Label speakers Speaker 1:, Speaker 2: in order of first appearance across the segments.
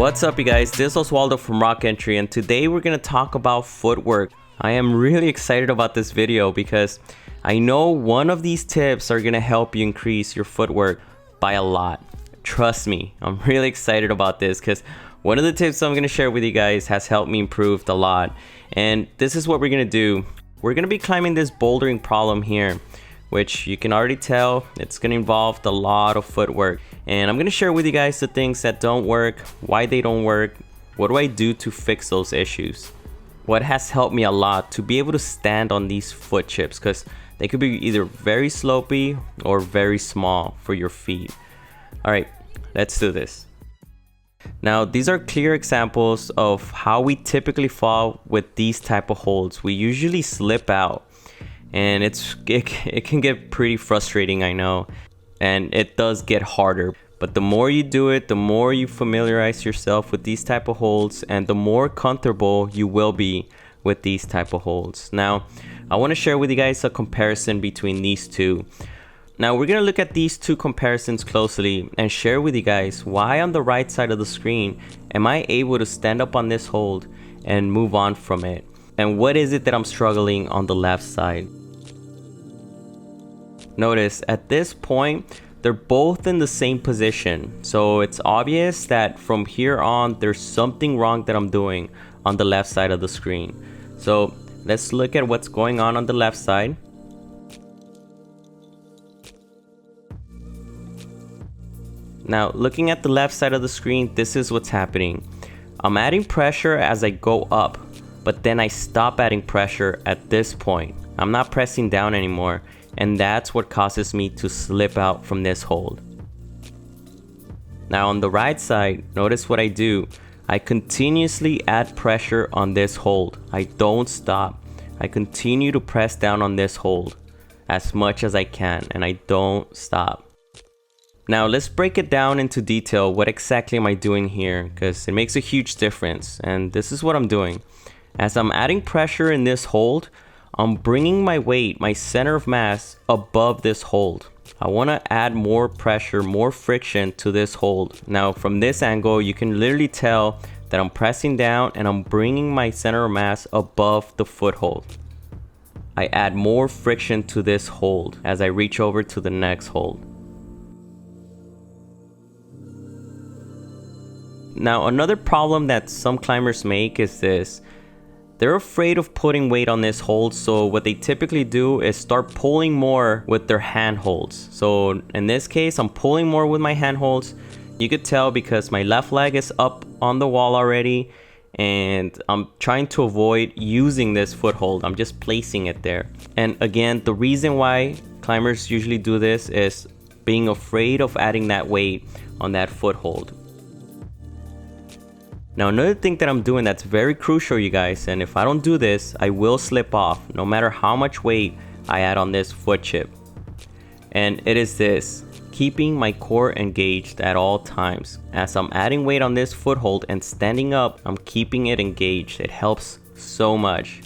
Speaker 1: What's up, you guys? This is Oswaldo from Rockentry, and today we're going to talk about footwork. I am really excited about this video because I know one of these tips are going to help you increase your footwork by a lot. Trust me, I'm really excited about this because one of the tips I'm going to share with you guys has helped me improve a lot. And this is what we're going to do. We're going to be climbing this bouldering problem here, which you can already tell it's going to involve a lot of footwork. And I'm going to share with you guys the things that don't work, why they don't work, what do I do to fix those issues. What has helped me a lot to be able to stand on these foot chips, because they could be either very slopey or very small for your feet. All right, let's do this. Now, these are clear examples of how we typically fall with these type of holds. We usually slip out, and it can get pretty frustrating, I know, and it does get harder. But the more you do it, the more you familiarize yourself with these type of holds, and the more comfortable you will be with these type of holds. Now, I want to share with you guys a comparison between these two. Now, we're going to look at these two comparisons closely and share with you guys why on the right side of the screen am I able to stand up on this hold and move on from it, and what is it that I'm struggling on the left side. Notice at this point, they're both in the same position. So it's obvious that from here on, there's something wrong that I'm doing on the left side of the screen. So let's look at what's going on the left side. Now, looking at the left side of the screen, this is what's happening. I'm adding pressure as I go up, but then I stop adding pressure at this point. I'm not pressing down anymore. And that's what causes me to slip out from this hold. Now on the right side, notice what I do. I continuously add pressure on this hold. I don't stop. I continue to press down on this hold as much as I can, and I don't stop. Now let's break it down into detail. What exactly am I doing here? Because it makes a huge difference, and this is what I'm doing. As I'm adding pressure in this hold, I'm bringing my weight, my center of mass, above this hold. I want to add more pressure, more friction to this hold. Now from this angle, you can literally tell that I'm pressing down and I'm bringing my center of mass above the foothold. I add more friction to this hold as I reach over to the next hold. Now another problem that some climbers make is this. They're afraid of putting weight on this hold, so what they typically do is start pulling more with their hand holds. So in this case, I'm pulling more with my hand holds. You could tell because my left leg is up on the wall already, and I'm trying to avoid using this foothold. I'm just placing it there. And again, the reason why climbers usually do this is being afraid of adding that weight on that foothold. Now another thing that I'm doing that's very crucial, you guys, and if I don't do this, I will slip off no matter how much weight I add on this foot chip. And it is this, keeping my core engaged at all times. As I'm adding weight on this foothold and standing up, I'm keeping it engaged. It helps so much.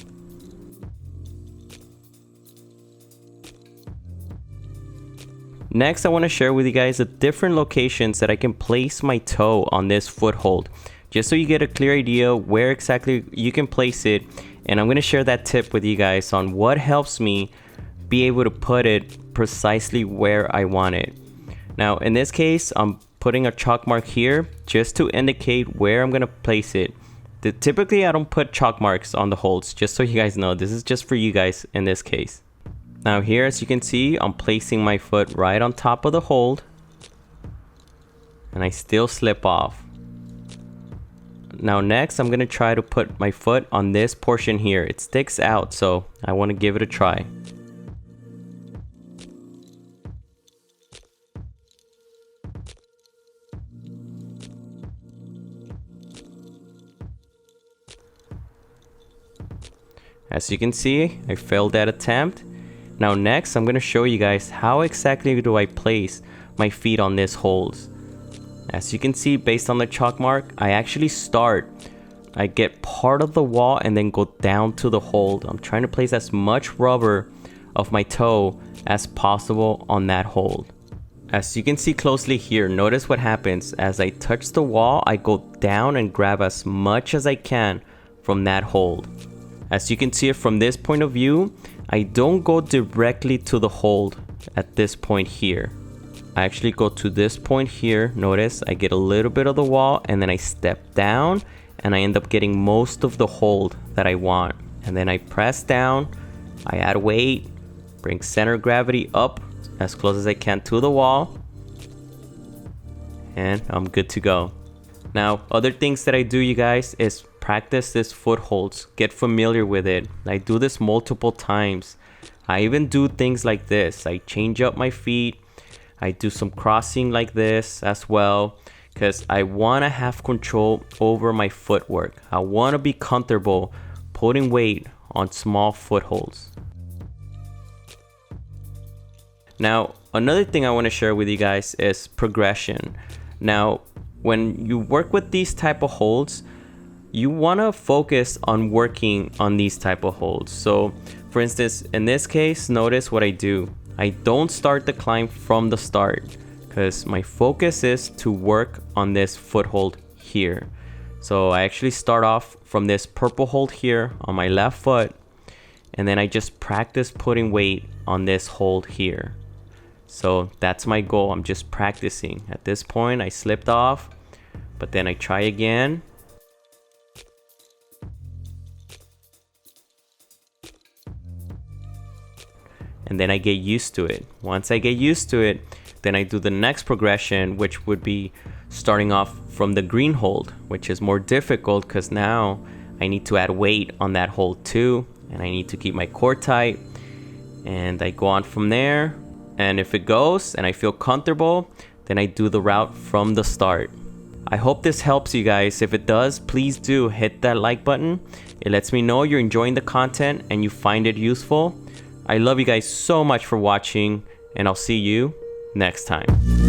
Speaker 1: Next, I want to share with you guys the different locations that I can place my toe on this foothold, just so you get a clear idea where exactly you can place it. And I'm going to share that tip with you guys on what helps me be able to put it precisely where I want it. Now in this case, I'm putting a chalk mark here just to indicate where I'm going to place it. Typically I don't put chalk marks on the holds, just so you guys know. This is just for you guys in this case. Now here, as you can see, I'm placing my foot right on top of the hold, and I still slip off. Now next, I'm going to try to put my foot on this portion here. It sticks out, so I want to give it a try. As you can see, I failed that attempt. Now next, I'm going to show you guys how exactly do I place my feet on this hold. As you can see, based on the chalk mark, I actually I get part of the wall and then go down to the hold. I'm trying to place as much rubber of my toe as possible on that hold. As you can see closely here, notice what happens. As I touch the wall, I go down and grab as much as I can from that hold. As you can see it from this point of view, I don't go directly to the hold at this point here. I actually go to this point here. Notice I get a little bit of the wall and then I step down and I end up getting most of the hold that I want. And then I press down, I add weight, bring center of gravity up as close as I can to the wall, and I'm good to go. Now, other things that I do, you guys, is practice this footholds. Get familiar with it. I do this multiple times. I even do things like this. I change up my feet. I do some crossing like this as well, because I want to have control over my footwork. I want to be comfortable putting weight on small footholds. Now, another thing I want to share with you guys is progression. Now, when you work with these type of holds, you want to focus on working on these type of holds. So, for instance, in this case, notice what I do. I don't start the climb from the start because my focus is to work on this foothold here. So I actually start off from this purple hold here on my left foot, and then I just practice putting weight on this hold here. So that's my goal. I'm just practicing. At this point, I slipped off, but then I try again. And then I get used to it. Once I get used to it, then I do the next progression, which would be starting off from the green hold, which is more difficult because now I need to add weight on that hold too, and I need to keep my core tight. And I go on from there. And if it goes and I feel comfortable, then I do the route from the start. I hope this helps you guys. If it does, please do hit that like button. It lets me know you're enjoying the content and you find it useful. I love you guys so much for watching, and I'll see you next time.